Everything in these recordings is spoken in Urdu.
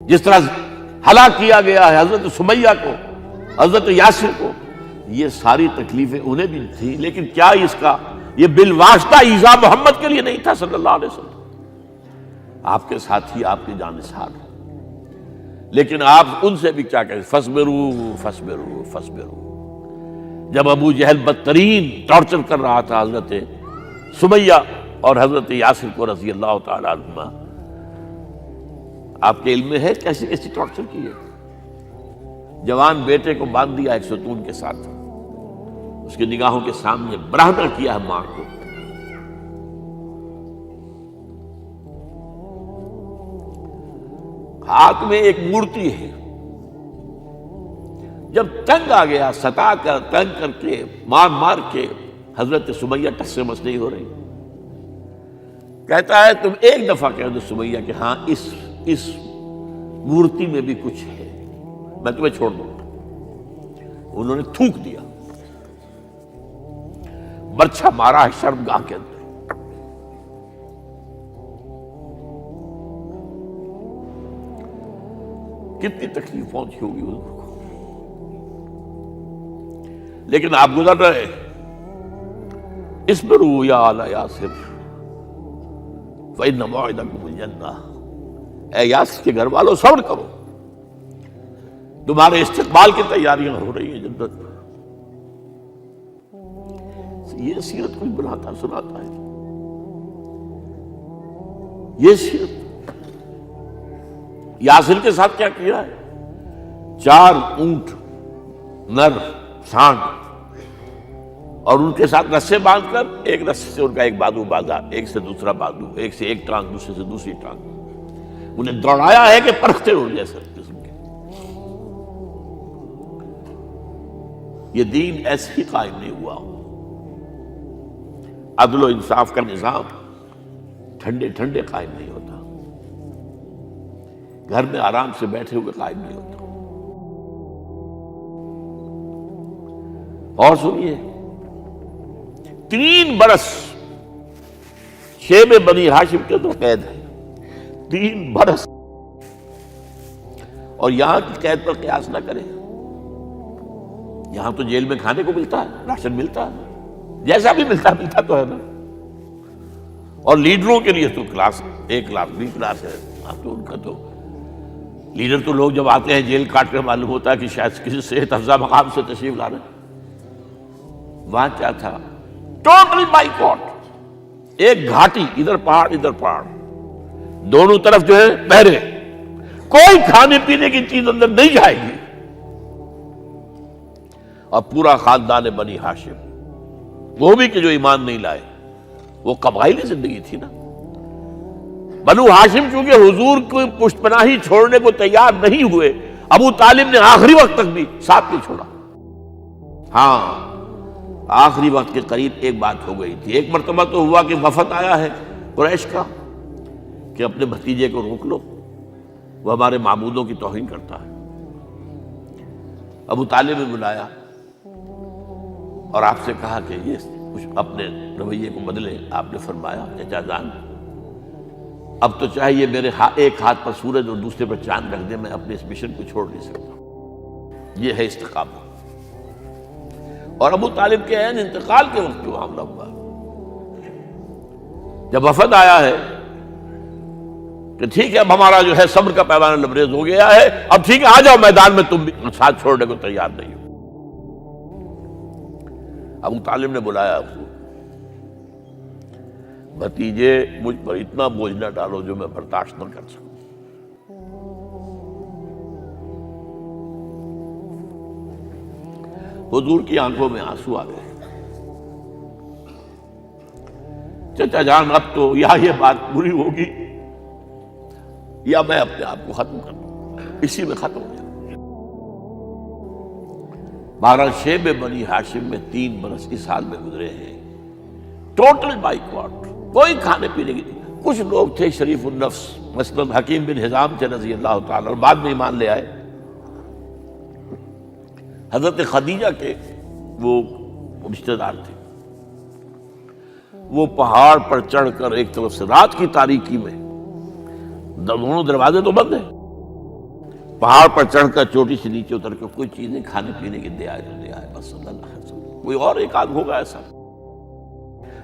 جس طرح ہلاک کیا گیا ہے حضرت سمیہ کو، حضرت یاسر کو، یہ ساری تکلیفیں انہیں بھی تھیں، لیکن کیا اس کا یہ بالواسطہ ایذا محمد کے لیے نہیں تھا صلی اللہ علیہ وسلم؟ آپ کے ساتھی، آپ کی جانثار، لیکن آپ ان سے بھی کیا کہیں، فصبروا فصبروا فصبروا۔ جب ابو جہل بدترین ٹارچر کر رہا تھا حضرت سمیہ اور حضرت یاسر کو رضی اللہ تعالیٰ عنہما، آپ کے علم میں ہے کیسی کیسی ٹارچر کی ہے؟ جوان بیٹے کو باندھ دیا ایک ستون کے ساتھ، اس کی نگاہوں کے سامنے برہنہ کیا ہے ماں کو، ہاتھ میں ایک مورتی ہے، جب تنگ آ گیا ستا کر تنگ کر کے مار مار کے حضرت سمیہ ٹس سے مس نہیں ہو رہی، کہتا ہے تم ایک دفعہ کہہ دو سمیہ کہ ہاں اس مورتی میں بھی کچھ ہے، میں تمہیں چھوڑ دوں۔ انہوں نے تھوک دیا، برچھا مارا ہے شرمگاہ کے اندر۔ کتنی تکلیف پہنچی ہوگی حضور کو، لیکن آپ گزر رہے، اصبروا یا آل یاسر فإن موعدکم الجنہ، اے یاسر کے گھر والوں صبر کرو، تمہارے استقبال کی تیاریاں ہو رہی ہیں جنت میں۔ یہ سیرت کوئی بناتا سناتا ہے، یہ سیرت۔ یاسر کے ساتھ کیا کیا ہے؟ 4 اونٹ نر سانڈ، اور ان کے ساتھ رسے باندھ کر ایک رسے سے ان کا ایک بازو باندھا، ایک سے دوسرا بازو، ایک سے ایک ٹانگ، دوسرے سے دوسری ٹانگ، انہیں دوڑایا ہے کہ پرکھتے ہو جیسے قسم کے۔ یہ دین ایسے ہی قائم نہیں ہوا۔ عدل و انصاف کا نظام ٹھنڈے ٹھنڈے قائم نہیں ہوتا، گھر میں آرام سے بیٹھے ہوئے قائم نہیں ہوتا۔ اور سنیے، 3 برس شیب بنی ہاشم کے تو قید ہے، 3 برس، اور یہاں کی قید پر قیاس نہ کریں۔ یہاں تو جیل میں کھانے کو ملتا ہے، راشن ملتا ہے، جیسا بھی ملتا تو ہے نا، اور لیڈروں کے لیے تو class A class B class ہے، تو ان کا تو لیڈر تو لوگ جب آتے ہیں جیل کاٹ کر معلوم ہوتا ہے کہ شاید کسی صحت افزا مقام سے تشریف لا رہے ہیں۔ وہاں کیا تھا؟ ٹوٹل بائیکاٹ، ایک گھاٹی، ادھر پہاڑ ادھر پہاڑ، دونوں طرف جو ہے پہرے، کوئی کھانے پینے کی چیز اندر نہیں جائے گی، اور پورا خاندان بنی ہاشم، وہ بھی کہ جو ایمان نہیں لائے، وہ قبائلی زندگی تھی نا۔ بنو ہاشم چونکہ حضور کو پشت پناہی چھوڑنے کو تیار نہیں ہوئے، ابو طالب نے آخری وقت تک بھی ساتھ نہیں چھوڑا۔ ہاں، آخری وقت کے قریب ایک بات ہو گئی تھی، ایک مرتبہ تو ہوا کہ وفد آیا ہے قریش کا کہ اپنے بھتیجے کو روک لو، وہ ہمارے معبودوں کی توہین کرتا ہے۔ ابو طالب نے بلایا اور آپ سے کہا کہ یہ کچھ اپنے رویے کو بدلے۔ آپ نے فرمایا چچا جان، اب تو چاہیے میرے ایک ہاتھ پر سورج اور دوسرے پر چاند رکھ دے، میں اپنے اس مشن کو چھوڑ نہیں سکتا۔ یہ ہے استقامت۔ اور ابو طالب کے عین انتقال کے وقت جو معاملہ ہوا، جب وفد آیا ہے کہ ٹھیک ہے اب ہمارا جو ہے صبر کا پیمانہ لبریز ہو گیا ہے، اب ٹھیک ہے آ جاؤ میدان میں، تم بھی ساتھ چھوڑنے کو تیار نہیں ہو۔ ابو طالب نے بلایا اس کو، بھتیجے مجھ پر اتنا بوجھ نہ ڈالو جو میں برداشت نہ کر سکوں۔ حضور کی آنکھوں میں آنسو آ گئے۔ چچا جان، اب تو یا یہ بات پوری ہوگی یا میں اپنے آپ کو ختم کر دوں، اسی میں ختم ہو جائے۔ 12 شیب بنی ہاشم میں 3 برس اس حال میں گزرے ہیں، ٹوٹل بائیکاٹ، کوئی کھانے پینے کی نہیں۔ کچھ لوگ تھے شریف النفس، مثلا حکیم بن حزام تھے رضی اللہ تعالیٰ، اور بعد میں ایمان لے آئے۔ حضرت خدیجہ کے وہ رشتہ دار تھے، وہ پہاڑ پر چڑھ کر ایک طرف سے رات کی تاریکی میں، دونوں دروازے تو بند ہیں، پہاڑ پر چڑھ کر چوٹی سے نیچے اتر کر کوئی چیزیں کھانے پینے کی دے آئے تو دے آئے، بس صلی اللہ علیہ وسلم۔ کوئی اور ایک آدھ ہوگا ایسا؟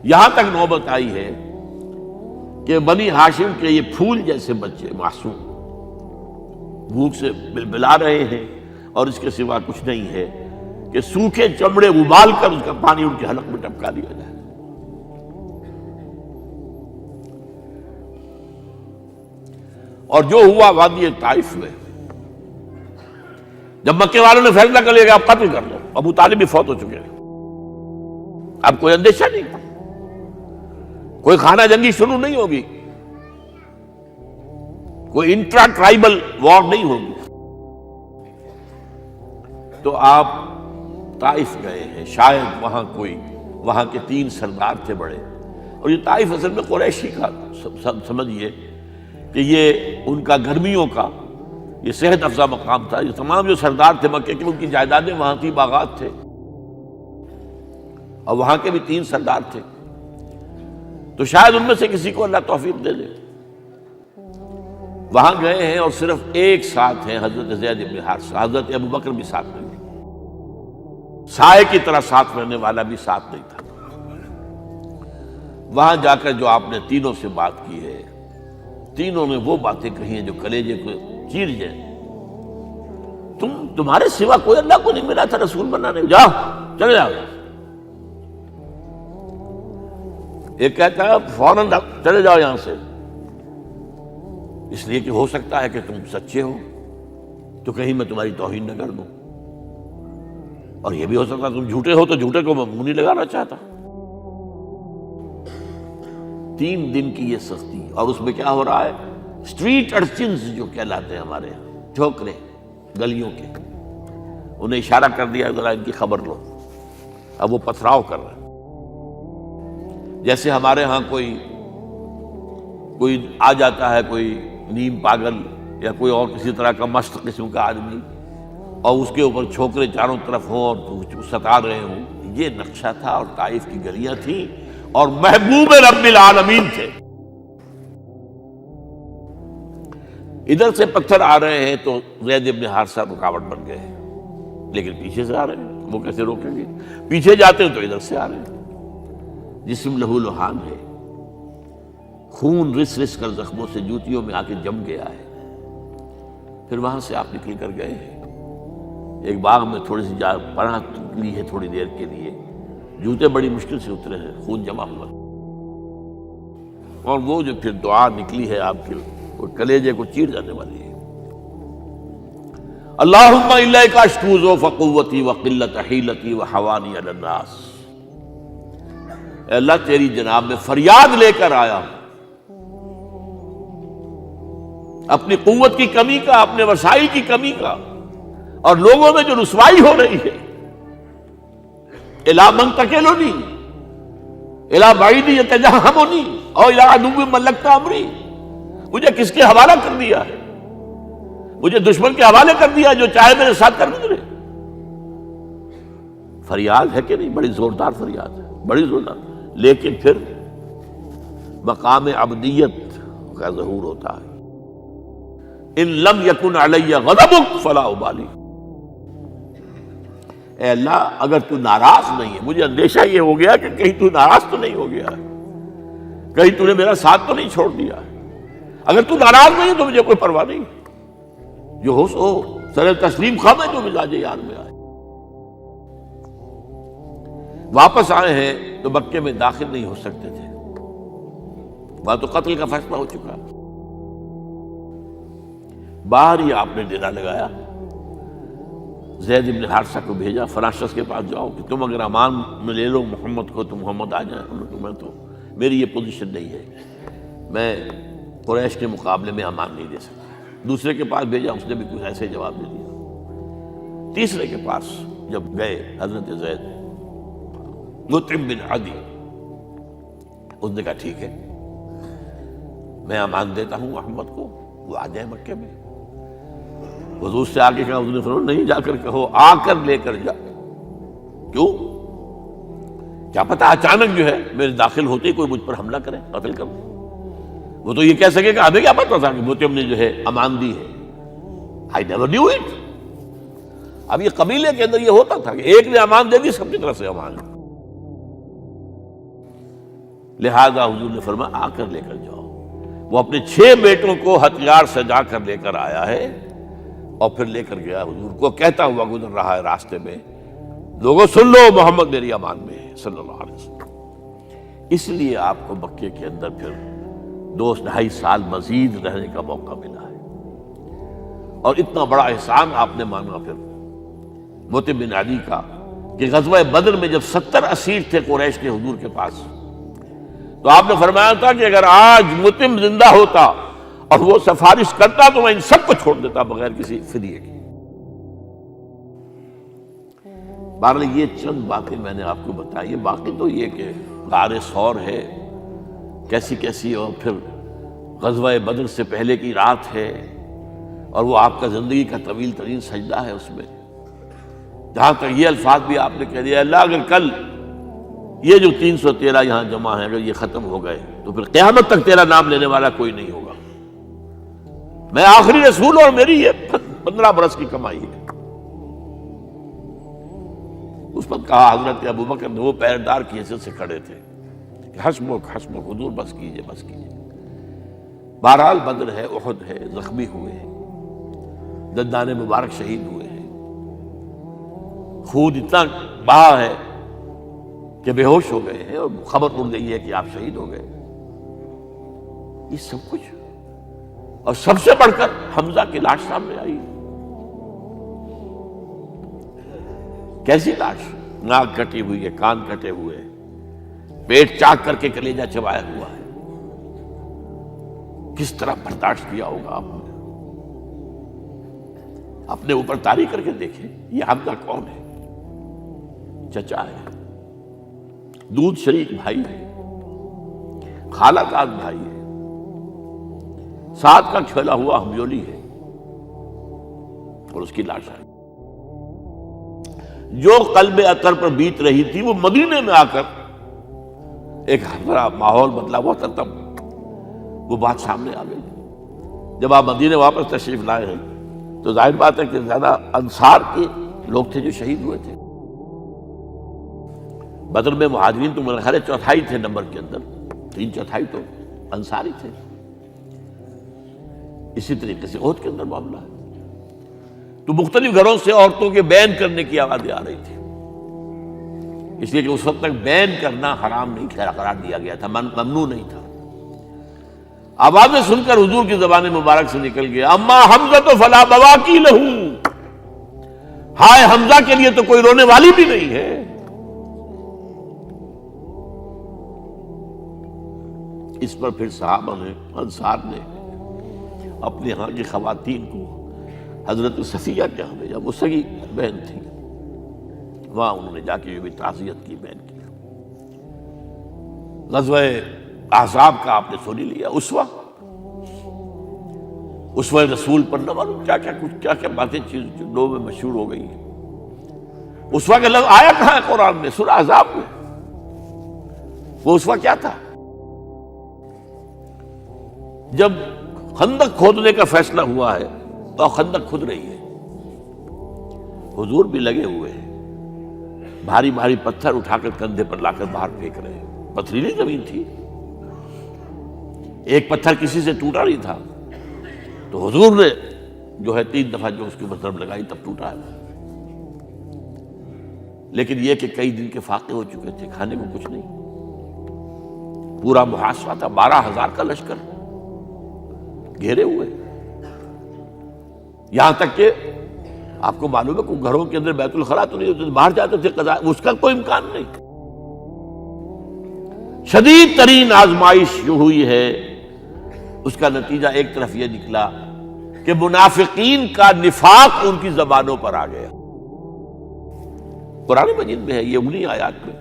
یہاں تک نوبت آئی ہے کہ بنی ہاشم کے یہ پھول جیسے بچے معصوم بھوک سے بلبلا رہے ہیں، اور اس کے سوا کچھ نہیں ہے کہ سوکھے چمڑے ابال کر اس کا پانی ان کے حلق میں ٹپکا دیا جائے۔ اور جو ہوا وادی طائف میں، جب مکے والوں نے فیصلہ کر لیا کہ آپ قتل کر دو، ابو طالب بھی فوت ہو چکے ہیں، اب کوئی اندیشہ نہیں، کوئی خانہ جنگی شروع نہیں ہوگی، کوئی انٹرا ٹرائبل وار نہیں ہوگی، تو آپ طائف گئے ہیں۔ شاید وہاں کے 3 سردار تھے بڑے، اور یہ طائف اصل میں قریشی کا سمجھیے کہ یہ ان کا گرمیوں کا یہ صحت افزا مقام تھا۔ یہ تمام جو سردار تھے مکے کے، ان کی جائیدادیں وہاں تھی، باغات تھے، اور وہاں کے بھی 3 سردار تھے، تو شاید ان میں سے کسی کو اللہ توفیق دے دے۔ وہاں گئے ہیں اور صرف ایک ساتھ ہیں، حضرت زید بن حارثہ، حضرت ابو بکر بھی ساتھ نہیں تھے، سائے کی طرح ساتھ رہنے والا بھی ساتھ نہیں تھا۔ وہاں جا کر جو آپ نے تینوں سے بات کی ہے، تینوں نے وہ باتیں کہی ہیں جو کلیجے کو چیر جائیں۔ تمہارے سوا کوئی اللہ کو نہیں ملا تھا رسول بنانے، جاؤ چلے جاؤ۔ ایک کہتا ہے فوراً چلے جاؤ یہاں سے، اس لیے کہ ہو سکتا ہے کہ تم سچے ہو تو کہیں میں تمہاری توہین نہ کر دوں، اور یہ بھی ہو سکتا ہے تم جھوٹے ہو تو جھوٹے کو میں منہ نہیں لگانا چاہتا۔ 3 دن کی یہ سختی، اور اس میں کیا ہو رہا ہے؟ اسٹریٹ ارچنز جو کہلاتے ہیں ہمارے یہاں، چھوکرے گلیوں کے، انہیں اشارہ کر دیا ذرا ان کی خبر لو، اب وہ پتھراؤ کر رہے ہیں۔ جیسے ہمارے ہاں کوئی آ جاتا ہے، کوئی نیم پاگل یا کوئی اور کسی طرح کا مست قسم کا آدمی، اور اس کے اوپر چھوکرے چاروں طرف ہوں اور ستا رہے ہوں، یہ نقشہ تھا، اور طائف کی گلیاں تھیں، اور محبوب رب العالمین تھے۔ ادھر سے پتھر آ رہے ہیں تو زید بن حارثہ رکاوٹ بن گئے ہیں، لیکن پیچھے سے آ رہے ہیں، وہ کیسے روکیں گے؟ پیچھے جاتے ہیں تو ادھر سے آ رہے ہیں۔ جسم لہو لہان ہے، خون رس رس کر زخموں سے جوتیوں میں آ کے جم گیا ہے۔ پھر وہاں سے آپ نکل کر گئے ہیں، ایک باغ میں تھوڑی سی پناہ لی ہے تھوڑی دیر کے لیے، جوتے بڑی مشکل سے اترے ہیں، خون جمع ہوا، اور وہ جو پھر دعا نکلی ہے آپ کے، وہ کلیجے کو چیر جانے والی ہے۔ اللہم الیک اشکو ضعف قوتی وقلت حیلتی وحوانی علی الناس، اے اللہ تیری جناب میں فریاد لے کر آیا ہوں، اپنی قوت کی کمی کا، اپنے وسائل کی کمی کا، اور لوگوں میں جو رسوائی ہو رہی ہے، الی من تکلنی الی بعید یتجہمنی او الی عدو ملکت امری، مجھے کس کے حوالہ کر دیا ہے؟ مجھے دشمن کے حوالے کر دیا جو چاہے میرے ساتھ کر گزرے۔ فریاد ہے کہ نہیں؟ بڑی زوردار فریاد ہے، بڑی زوردار، لیکن پھر مقام عبدیت کا ظہور ہوتا ہے۔ ان لم یکن علی غضبک فلا ابالی، اے اللہ اگر تو ناراض نہیں ہے، مجھے اندیشہ یہ ہو گیا کہ کہیں تو ناراض تو نہیں ہو گیا ہے، کہیں تو نے میرا ساتھ تو نہیں چھوڑ دیا ہے۔ اگر تو ناراض نہیں ہے تو مجھے کوئی پرواہ نہیں، جو ہو سو سر تسلیم خواہ میں جو مزاج یار میں آئے۔ واپس آئے ہیں تو مکے میں داخل نہیں ہو سکتے تھے، وہاں تو قتل کا فیصلہ ہو چکا۔ باہر ہی آپ نے ڈیرا لگایا، زید بن حارثہ کو بھیجا، فلاں شخص کے پاس جاؤ کہ تم اگر امان میں لے لو محمد کو تو محمد آ جائیں۔ انہوں نے کہا میں تو میری یہ پوزیشن نہیں ہے، میں قریش کے مقابلے میں امان نہیں دے سکتا۔ دوسرے کے پاس بھیجا، اس نے بھی کچھ ایسے جواب دے دیا۔ تیسرے کے پاس جب گئے حضرت زید، مطعم بن عدی، اس نے کہا ٹھیک ہے میں امان دیتا ہوں محمد کو، وہ آ جائے مکے میں۔ حضور سے آگے کہا، حضور نے فرمایا نہیں جا کر کہو، آ کر لے کر جا۔ کیوں؟ کیا پتا اچانک جو ہے میرے داخل ہوتے ہی کوئی مجھ پر حملہ کرے، قتل کر دے۔ وہ تو یہ کہہ سکے کہ ہمیں کیا پتا تھا کہ مطعم نے جو ہے امان دی ہے، I never knew it. اب یہ قبیلے کے اندر یہ ہوتا تھا کہ ایک نے امان دے دی، سب کی طرف سے امان. لہذا حضور نے فرمایا آ کر لے کر جاؤ. وہ اپنے 6 بیٹوں کو ہتھیار سجا کر لے کر آیا ہے اور پھر لے کر گیا حضور کو، کہتا ہوا گزر رہا ہے راستے میں، لوگوں سن لو محمد میری امان میں ہے صلی اللہ علیہ وسلم. اس لیے آپ کو مکے کے اندر پھر 2-2.5 سال مزید رہنے کا موقع ملا ہے، اور اتنا بڑا احسان آپ نے مانا پھر مطعم بن عدی کا کہ غزوہ بدر میں جب 70 اسیر تھے قریش کے حضور کے پاس، تو آپ نے فرمایا تھا کہ اگر آج مطعم زندہ ہوتا اور وہ سفارش کرتا تو میں ان سب کو چھوڑ دیتا بغیر کسی فدیے کے. بہرحال یہ چند باتیں میں نے آپ کو بتائی. باقی تو یہ کہ غار ثور ہے کیسی کیسی، اور پھر غزوہ بدر سے پہلے کی رات ہے، اور وہ آپ کا زندگی کا طویل ترین سجدہ ہے. اس میں جہاں تک یہ الفاظ بھی آپ نے کہہ دیا اللہ اگر کل یہ جو 313 یہاں جمع ہیں اگر یہ ختم ہو گئے تو پھر قیامت تک تیرا نام لینے والا کوئی نہیں ہوگا. میں آخری رسول اور میری یہ 15 برس کی کمائی ہے. اس وقت کہا حضرت ابوبکر نے، وہ پہردار کی حیثیت سے کھڑے تھے کہ حسبک حسبک حضور بس کیجئے بس کیجئے. بہرحال بدر ہے، احد ہے، زخمی ہوئے ہیں، دندان مبارک شہید ہوئے ہیں، خون اتنا بہا ہے کہ بے ہوش ہو گئے ہیں، اور خبر اڑ گئی ہے کہ آپ شہید ہو گئے. یہ سب کچھ، اور سب سے بڑھ کر حمزہ کی لاش سامنے آئی. کیسی لاش؟ ناک کٹی ہوئی ہے، کان کٹے ہوئے ہیں، پیٹ چاک کر کے کلیجہ چبایا ہوا ہے. کس طرح برداشت کیا ہوگا آپ نے؟ اپنے اوپر طاری کر کے دیکھیں یہ حمزہ کون ہے؟ چچا ہے، دودھ شریک بھائی ہے، خالہ کا بھائی ہے، ساتھ کا کھیلا ہوا ہمجولی ہے، اور اس کی لاش آئی. جو قلب اطہر پر بیت رہی تھی وہ مدینے میں آ کر ایک بڑا ماحول بدلا ہوا تھا، تب وہ بات سامنے آ گئی. جب آپ مدینے واپس تشریف لائے ہیں تو ظاہر بات ہے کہ زیادہ انصار کے لوگ تھے جو شہید ہوئے تھے. بدر میں مہاجرین تو میرے خیال 1/4 تھے نمبر کے اندر، 3/4 تو انصاری تھے. اسی طریقے سے احد کے اندر معاملہ ہے. تو مختلف گھروں سے عورتوں کے بین کرنے کی آوازیں آ رہی تھی، اس لیے کہ اس وقت تک بین کرنا حرام نہیں قرار دیا گیا تھا، ممنوع نہیں تھا. آوازیں سن کر حضور کی زبان مبارک سے نکل گیا اما حمزہ تو فلا بواکی لہو، ہائے حمزہ کے لیے تو کوئی رونے والی بھی نہیں ہے. اس پر پھر صحابہ نے، انصار نے اپنے ہاں کی خواتین کو حضرت صفیہ کے یہاں بھیجا، وہ سگی بہن تھی، وہاں انہوں نے جا کے یہ بھی تعزیت کی بہن کی. غزوہ احزاب کا آپ نے سنی لیا، اسوہ رسول پر نہ معلوم کیا کیا باتیں چیز لوگوں میں مشہور ہو گئی ہیں. اسوہ کا لفظ آیا کہاں ہے قرآن میں؟ سورہ احزاب میں. وہ اسوہ کیا تھا؟ جب خندق کھودنے کا فیصلہ ہوا ہے تو خندق کھود رہی ہے، حضور بھی لگے ہوئے ہیں، بھاری بھاری پتھر اٹھا کر کندھے پر لا کر باہر پھینک رہے ہیں. پتھریلی زمین تھی، ایک پتھر کسی سے ٹوٹا نہیں تھا، تو حضور نے جو ہے 3 دفعہ جو اس کے اوپر ضرب لگائی تب ٹوٹا ہے. لیکن یہ کہ کئی دن کے فاقے ہو چکے تھے، کھانے کو کچھ نہیں، پورا محاصرہ تھا، 12,000 کا لشکر گھیرے ہوئے. یہاں تک کہ آپ کو معلوم ہے کہ گھروں کے اندر بیت الخلا تو نہیں ہوتے، باہر جاتے تھے قضاء، اس کا کوئی امکان نہیں. شدید ترین آزمائش جو ہوئی ہے اس کا نتیجہ ایک طرف یہ نکلا کہ منافقین کا نفاق ان کی زبانوں پر آ گیا. قرآن مجید میں ہے یہ انہی آیات میں،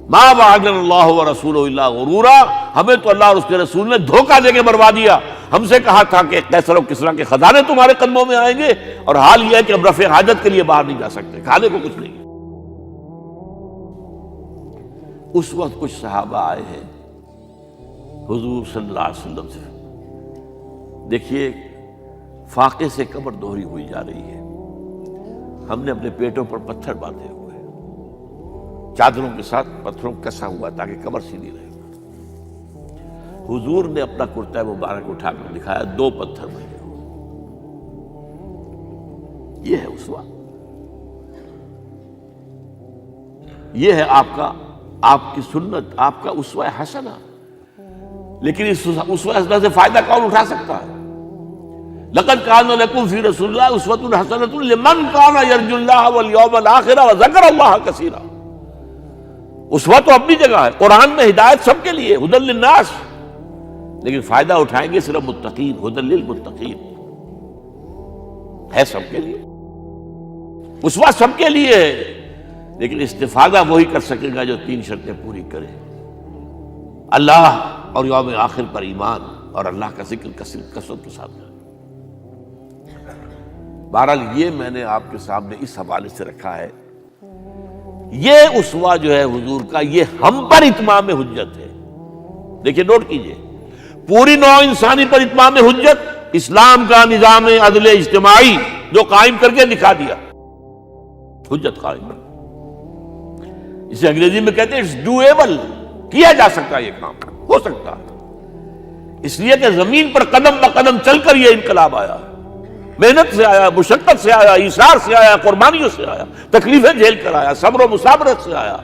ما وعدنا اللہ ورسولہ الا غرورا، ہمیں تو اللہ اور اس کے رسول نے دھوکہ دے کے مروا دیا. ہم سے کہا تھا کہ قیصر و کسریٰ کے خزانے تمہارے قدموں میں آئیں گے، اور حال یہ ہے کہ اب رفع حاجت کے لیے باہر نہیں جا سکتے، کھانے کو کچھ نہیں. اس وقت کچھ صحابہ آئے ہیں حضور صلی اللہ علیہ وسلم سے. دیکھیے فاقے سے قبر دوہری ہوئی جا رہی ہے. ہم نے اپنے پیٹوں پر پتھر باندھے ہوئے ہیں، چادروں کے ساتھ پتھروں کو کسا ہوا تاکہ قبر سیدھی رہے. حضور نے اپنا کرتا مبارک اٹھا کر دکھایا، 2 پتھر بنے ہوئے. یہ ہے اسوہ، یہ ہے آپ کی سنت، آپ کا اسوہ حسنہ. لیکن اس اسوہ حسنہ سے فائدہ کون اٹھا سکتا ہے؟ لقد کان لکم فی رسول اللہ اسوۃ حسنۃ لمن کان یرجو اللہ والیوم الآخر وذکر اللہ کثیرا. اسوہ تو اپنی جگہ ہے، قرآن میں ہدایت سب کے لیے، ھدی للناس، لیکن فائدہ اٹھائیں گے صرف متقین، ھدی للمتقین. ہے سب کے لیے، اسوہ سب کے لیے ہے، لیکن استفادہ وہی کر سکے گا جو 3 شرطیں پوری کرے: اللہ اور یوم آخر پر ایمان اور اللہ کا ذکر کثرت کے ساتھ. بہرحال یہ میں نے آپ کے سامنے اس حوالے سے رکھا ہے. یہ اسوہ جو ہے حضور کا، یہ ہم پر اتمام حجت ہے. دیکھیے، نوٹ کیجئے، پوری نوع انسانی پر اتمام حجت، اسلام کا نظام عدل اجتماعی جو قائم کر کے دکھا دیا، حجت قائم. اسے انگریزی میں کہتے ہیں اٹس ڈویبل، کیا جا سکتا ہے، یہ کام ہو سکتا ہے. اس لیے کہ زمین پر قدم بہ قدم چل کر یہ انقلاب آیا، محنت سے آیا، مشقت سے آیا، ایثار سے آیا، قربانیوں سے آیا، تکلیفیں جھیل کر آیا، صبر و مصابرت سے آیا.